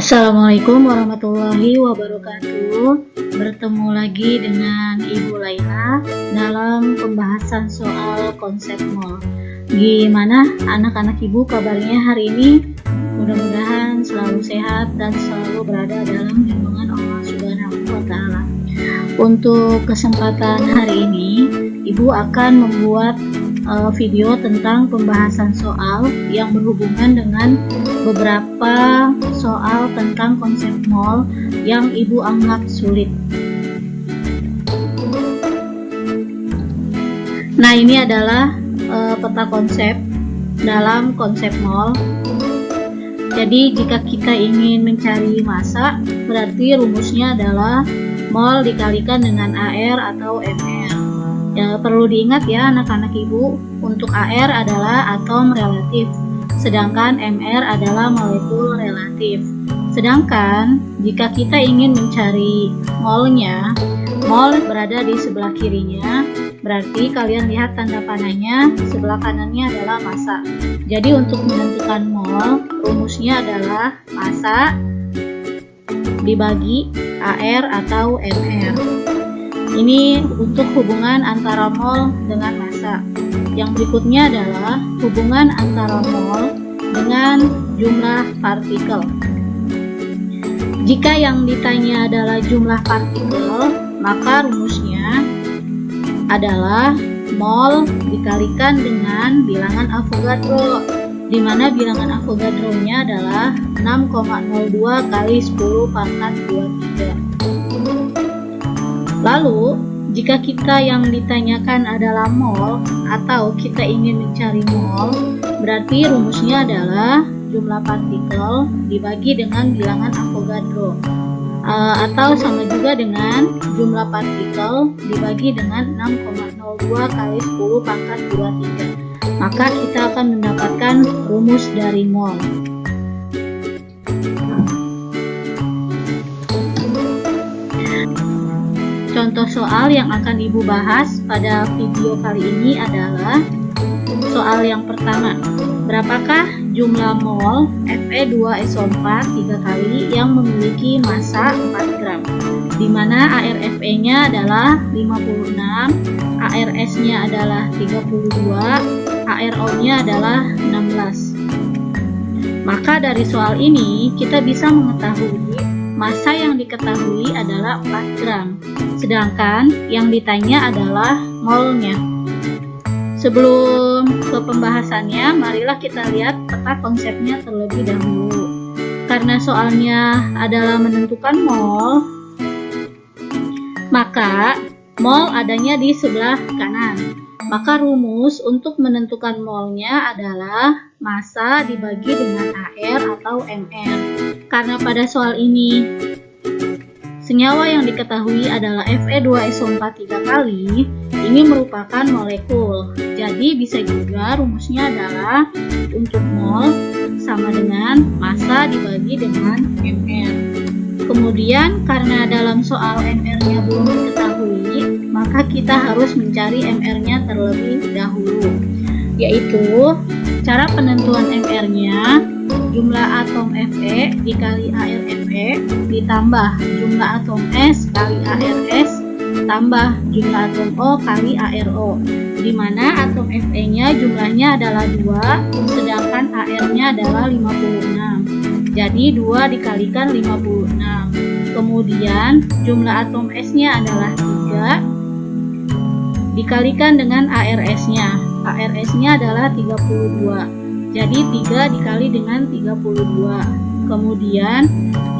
Assalamualaikum warahmatullahi wabarakatuh. Bertemu lagi dengan Ibu Laila dalam pembahasan soal konsep mol. Gimana anak-anak Ibu kabarnya hari ini? Mudah-mudahan selalu sehat dan selalu berada dalam lindungan Allah Subhanahu wa Ta'ala. Untuk kesempatan hari ini, Ibu akan membuat video tentang pembahasan soal yang berhubungan dengan beberapa soal tentang konsep mol yang Ibu anggap sulit. Nah, ini adalah peta konsep dalam konsep mol. Jadi jika kita ingin mencari massa, berarti rumusnya adalah mol dikalikan dengan AR atau MR. Ya, perlu diingat ya anak-anak Ibu, untuk AR adalah atom relatif, sedangkan MR adalah molekul relatif. Sedangkan jika kita ingin mencari molnya, mol berada di sebelah kirinya, berarti kalian lihat tanda panahnya, sebelah kanannya adalah massa. Jadi untuk menentukan mol, rumusnya adalah massa dibagi AR atau MR. Ini untuk hubungan antara mol dengan massa. Yang berikutnya adalah hubungan antara mol dengan jumlah partikel. Jika yang ditanya adalah jumlah partikel, maka rumusnya adalah mol dikalikan dengan bilangan Avogadro, di mana bilangan Avogadro-nya adalah 6,02 kali 10 pangkat 23. Lalu, jika kita yang ditanyakan adalah mol atau kita ingin mencari mol, berarti rumusnya adalah jumlah partikel dibagi dengan bilangan Avogadro, atau sama juga dengan jumlah partikel dibagi dengan 6,02 kali 10 pangkat 23. Maka kita akan mendapatkan rumus dari mol. Contoh soal yang akan Ibu bahas pada video kali ini adalah soal yang pertama. Berapakah jumlah mol Fe2SO4 3 kali yang memiliki massa 4 gram? Di mana ArFe-nya adalah 56, ArS-nya adalah 32, ArO-nya adalah 16. Maka dari soal ini kita bisa mengetahui massa yang diketahui adalah 4 gram, sedangkan yang ditanya adalah molnya. Sebelum ke pembahasannya, marilah kita lihat peta konsepnya terlebih dahulu. Karena soalnya adalah menentukan mol, maka mol adanya di sebelah kanan. Maka rumus untuk menentukan molnya adalah massa dibagi dengan AR atau MR. Karena pada soal ini senyawa yang diketahui adalah Fe2SO4 3 kali, ini merupakan molekul. Jadi bisa juga rumusnya adalah untuk mol sama dengan massa dibagi dengan MR. Kemudian karena dalam soal MR-nya belum diketahui, maka kita harus mencari MR-nya terlebih dahulu, yaitu cara penentuan MR-nya jumlah atom Fe dikali ArFe ditambah jumlah atom S kali ArS tambah jumlah atom O kali ArO, di mana atom Fe-nya jumlahnya adalah 2, sedangkan AR-nya adalah 56. Jadi 2 dikalikan 56. Kemudian jumlah atom S-nya adalah 3 dikalikan dengan ArS-nya. ArS-nya adalah 32. Jadi 3 dikali dengan 32. Kemudian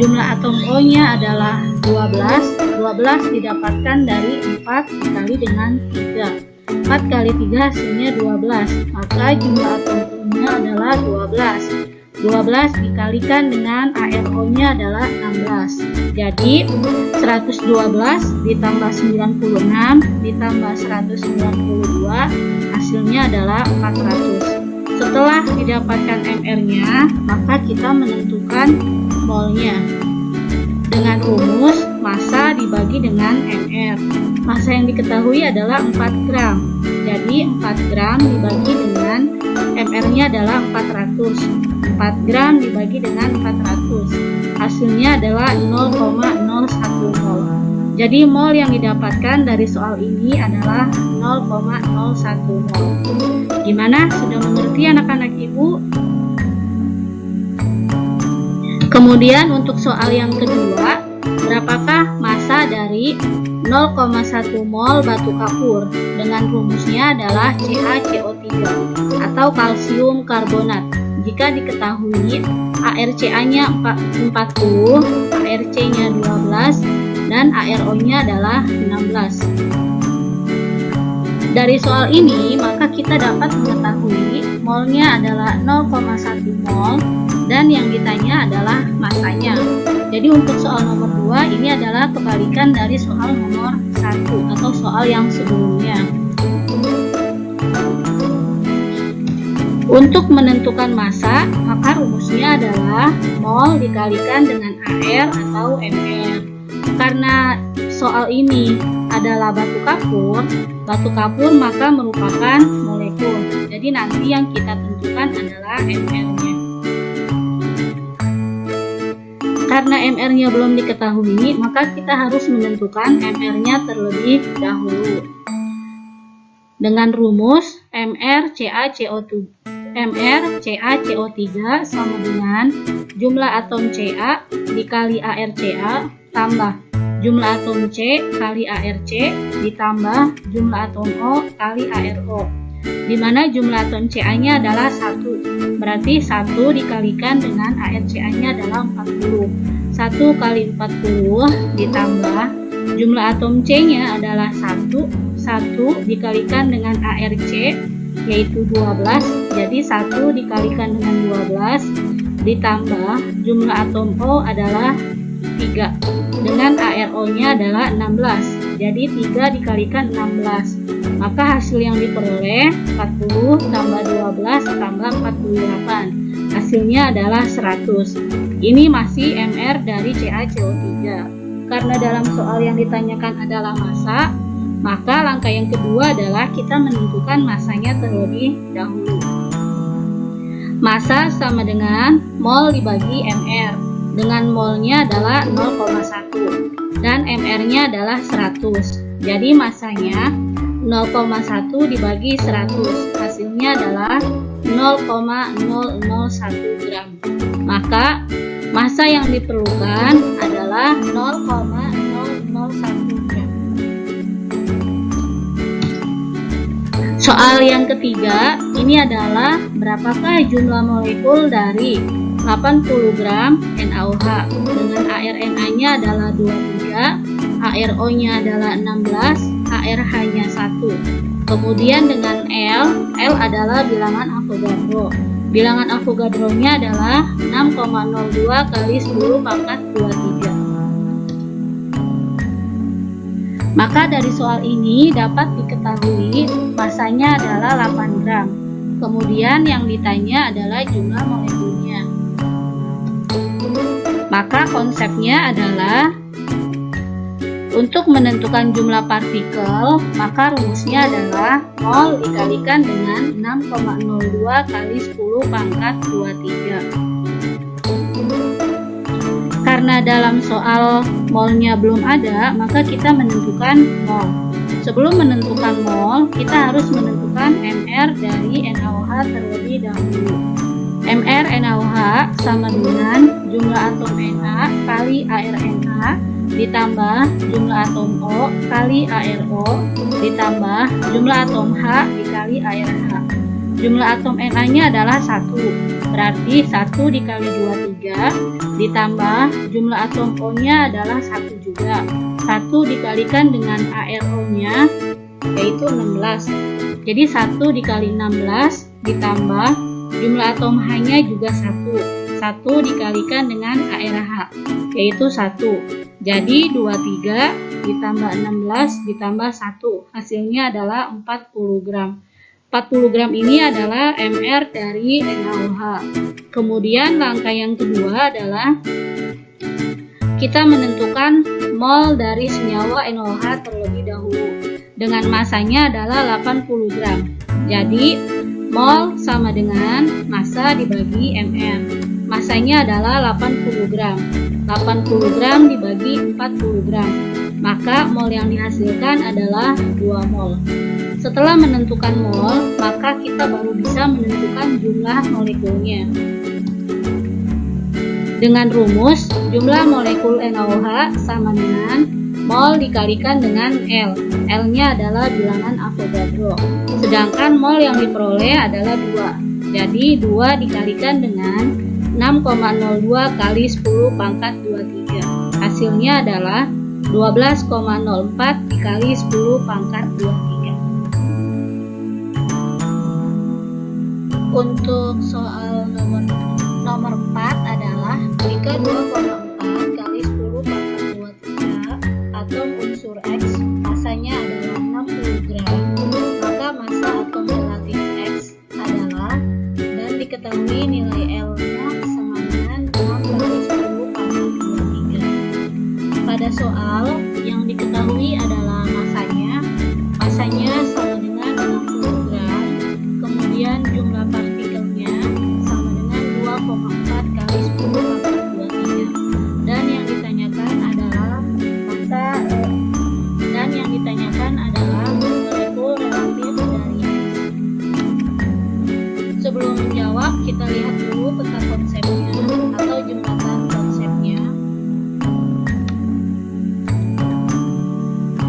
jumlah atom O-nya adalah 12. 12 didapatkan dari 4 dikali dengan 3. 4 kali 3 hasilnya 12. Maka jumlah atom O-nya adalah 12. 12 dikalikan dengan ArO-nya adalah 16. Jadi 112 ditambah 96 ditambah 192 hasilnya adalah 400. Setelah didapatkan MR-nya, maka kita menentukan molnya dengan rumus massa dibagi dengan MR. Massa yang diketahui adalah 4 gram. Jadi 4 gram dibagi dengan mR-nya adalah 400. 4 gram dibagi dengan 400. Hasilnya adalah 0,01 mol. Jadi mol yang didapatkan dari soal ini adalah 0,01 mol. Gimana? Sudah mengerti anak-anak ibu? Kemudian untuk soal yang kedua, berapakah massa dari 0,1 mol batu kapur? Dengan rumusnya adalah CaCO3 atau kalsium karbonat. Jika diketahui ArCa-nya 40, ArC-nya 12, dan ArO-nya adalah 16. Dari soal ini, maka kita dapat mengetahui molnya adalah 0,1 mol dan yang ditanya adalah massanya. Jadi untuk soal nomor 2 ini adalah kebalikan dari soal nomor 1 atau soal yang sebelumnya. Untuk menentukan massa, maka rumusnya adalah mol dikalikan dengan Ar atau Mr. Karena soal ini adalah batu kapur maka merupakan molekul. Jadi nanti yang kita tentukan adalah Mr-nya. Karena Mr-nya belum diketahui, maka kita harus menentukan Mr-nya terlebih dahulu. Dengan rumus MrCaCO3 sama dengan jumlah atom Ca dikali ArCa tambah jumlah atom C kali ArC ditambah jumlah atom O kali ArO, di mana jumlah atom Ca-nya adalah 1. Berarti 1 dikalikan dengan ArCa-nya adalah 40. 1 kali 40 ditambah jumlah atom C-nya adalah 1. 1 dikalikan dengan ArC yaitu 12. Jadi 1 dikalikan dengan 12 ditambah jumlah atom O adalah 3 dengan ArO-nya adalah 16. Jadi 3 dikalikan 16. Maka hasil yang diperoleh 40 tambah 12 tambah 48. Hasilnya adalah 100. Ini masih Mr dari CaCO3. Karena dalam soal yang ditanyakan adalah massa, maka langkah yang kedua adalah kita menentukan massanya terlebih dahulu. Massa sama dengan mol dibagi Mr. Dengan molnya adalah 0,1 dan Mr-nya adalah 100. Jadi massanya 0,1 dibagi 100. Hasilnya adalah 0,001 gram. Maka massa yang diperlukan adalah 0,001 gram. Soal yang ketiga, ini adalah berapakah jumlah molekul dari 80 gram NaOH dengan ArNa-nya adalah 23, ArO-nya adalah 16, ArH-nya 1. Kemudian dengan L adalah bilangan Avogadro. Bilangan Avogadro-nya adalah 6,02 kali 10 pangkat 23. Maka dari soal ini dapat diketahui massanya adalah 8 gram. Kemudian yang ditanya adalah jumlah molekulnya. Maka konsepnya adalah untuk menentukan jumlah partikel, maka rumusnya adalah mol dikalikan dengan 6,02 kali 10 pangkat 23. Karena dalam soal molnya belum ada, maka kita menentukan mol. Sebelum menentukan mol, kita harus menentukan Mr dari NaOH terlebih dahulu. Mr NaOH sama dengan jumlah atom Na kali ArNa ditambah jumlah atom O kali ArO ditambah jumlah atom H dikali ArH. Jumlah atom Na-nya adalah 1. Berarti 1 dikali 23 ditambah jumlah atom O-nya adalah 1 juga. 1 dikalikan dengan ArO-nya yaitu 16. Jadi 1 dikali 16 ditambah jumlah atom H-nya juga 1. 1 dikalikan dengan ArH yaitu 1. Jadi 23 ditambah 16 ditambah 1. Hasilnya adalah 40 gram. 40 gram ini adalah Mr dari NaOH. Kemudian langkah yang kedua adalah kita menentukan mol dari senyawa NaOH terlebih dahulu. Dengan massanya adalah 80 gram. Jadi Mol sama dengan massa dibagi mR. Massanya adalah 80 gram. 80 gram dibagi 40 gram. Maka mol yang dihasilkan adalah 2 mol. Setelah menentukan mol, maka kita baru bisa menentukan jumlah molekulnya. Dengan rumus, jumlah molekul NaOH sama dengan mol dikalikan dengan L. L-nya adalah bilangan Avogadro. Sedangkan mol yang diperoleh adalah 2. Jadi 2 dikalikan dengan 6,02 kali 10 pangkat 23. Hasilnya adalah 12,04 dikali 10 pangkat 23. Untuk soal nomor 4 adalah jika 2,4 kali 10 pangkat 23 atom unsur X masanya adalah 60 gram, maka massa atom relatif X adalah, dan diketahui nilai L-nya sama dengan 6 kali 10 pangkat 23. Pada soal yang diketahui adalah massanya sama dengan 60 gram, kemudian jumlah partikelnya sama dengan 2,4 kali 10 pangkat 23, dan yang ditanyakan adalah molekul relatif dari X. Sebelum menjawab, kita lihat dulu peta konsepnya atau jembatan konsepnya.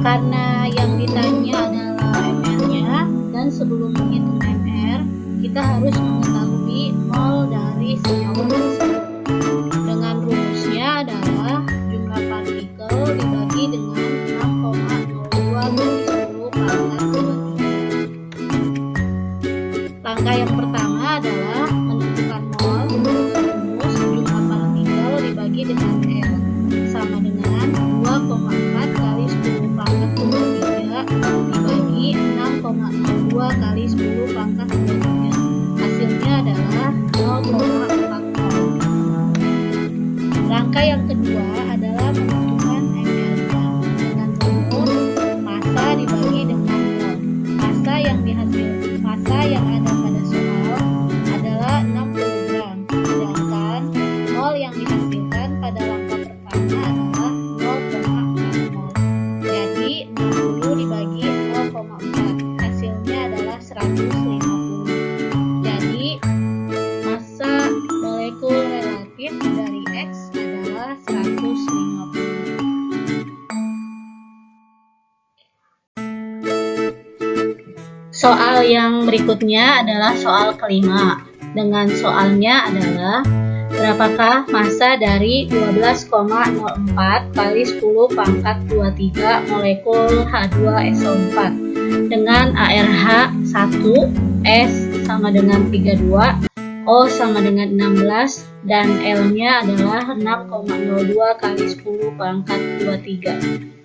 Karena yang ditanya adalah mR-nya, dan sebelum menghitung mR, kita harus mengetahui mol dari senyawa tersebut. Dengan rumusnya adalah jumlah partikel dibagi dengan 6,02 kali 10 pangkat 23. Langkah yang pertama adalah menentukan mol dengan rumus jumlah partikel dibagi dengan L sama dengan 2,4 kali 10 pangkat 23 dibagi 6,02 kali 10 pangkat 23. Hasilnya adalah 0,4 mol. Langkah yang kedua adalah menentukan mR-nya dengan rumus massa dibagi dengan mol. Massa yang ada pada soal adalah 60 gram, sedangkan mol yang dihasilkan pada langkah pertama adalah 0,4 mol. Jadi 60 dibagi 0,4, hasilnya adalah 150. Jadi massa molekul relatif dari X adalah 150. Soal yang berikutnya adalah soal kelima. Dengan soalnya adalah berapakah massa dari 12,04 kali 10 pangkat 23 molekul H2SO4 dengan ARH 1, S sama dengan 32, O sama dengan 16, dan L-nya adalah 6,02 kali 10 pangkat 23.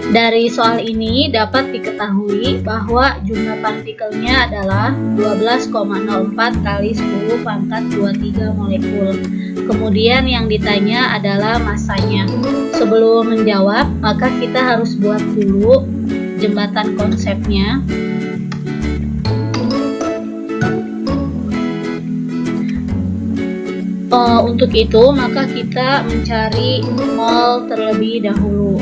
Dari soal ini dapat diketahui bahwa jumlah partikelnya adalah 12,04 kali 10 pangkat 23 molekul. Kemudian yang ditanya adalah massanya. Sebelum menjawab, maka kita harus buat dulu jembatan konsepnya. Untuk itu, maka kita mencari mol terlebih dahulu.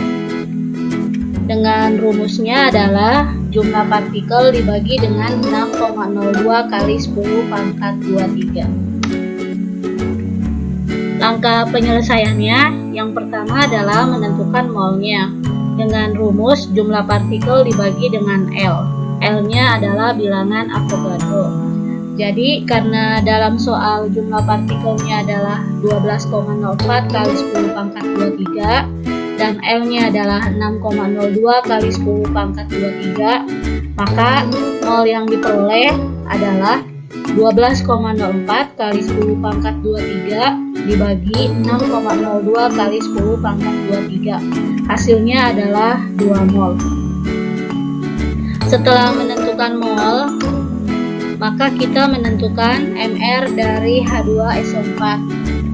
Dengan rumusnya adalah jumlah partikel dibagi dengan 6,02 kali 10 pangkat 23. Langkah penyelesaiannya, yang pertama adalah menentukan molnya. Dengan rumus jumlah partikel dibagi dengan L. L-nya adalah bilangan Avogadro. Jadi karena dalam soal jumlah partikelnya adalah 12,04 kali 10 pangkat 23, dan L-nya adalah 6,02 kali 10 pangkat 23, maka mol yang diperoleh adalah 12,04 kali 10 pangkat 23 dibagi 6,02 kali 10 pangkat 23. Hasilnya adalah 2 mol. Setelah menentukan mol, maka kita menentukan MR dari H2SO4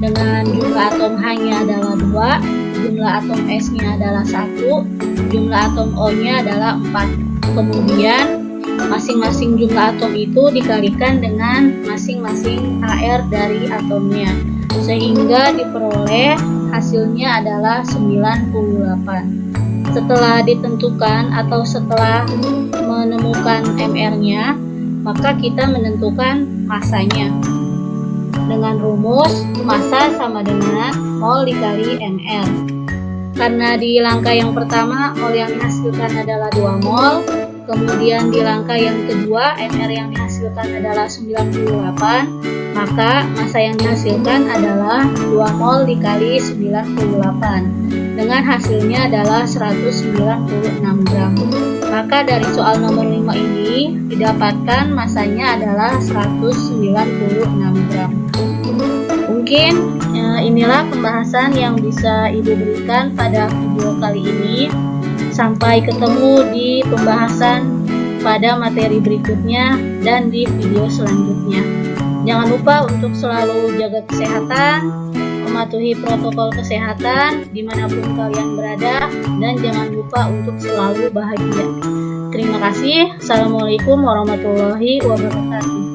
dengan jumlah atom H-nya adalah 2, jumlah atom S-nya adalah 1, jumlah atom O-nya adalah 4. Kemudian masing-masing jumlah atom itu dikalikan dengan masing-masing AR dari atomnya, sehingga diperoleh hasilnya adalah 98. Setelah ditentukan atau setelah menemukan MR-nya, maka kita menentukan masanya. Dengan rumus massa sama dengan mol dikali MR. Karena di langkah yang pertama mol yang dihasilkan adalah 2 mol, kemudian di langkah yang kedua MR yang dihasilkan adalah 98, maka massa yang dihasilkan adalah 2 mol dikali 98, dengan hasilnya adalah 196 gram. Maka dari soal nomor 5 ini didapatkan massanya adalah 196 gram. Mungkin inilah pembahasan yang bisa Ibu berikan pada video kali ini. Sampai ketemu di pembahasan pada materi berikutnya dan di video selanjutnya. Jangan lupa untuk selalu jaga kesehatan, mematuhi protokol kesehatan dimanapun kalian berada, dan jangan lupa untuk selalu bahagia. Terima kasih. Assalamualaikum warahmatullahi wabarakatuh.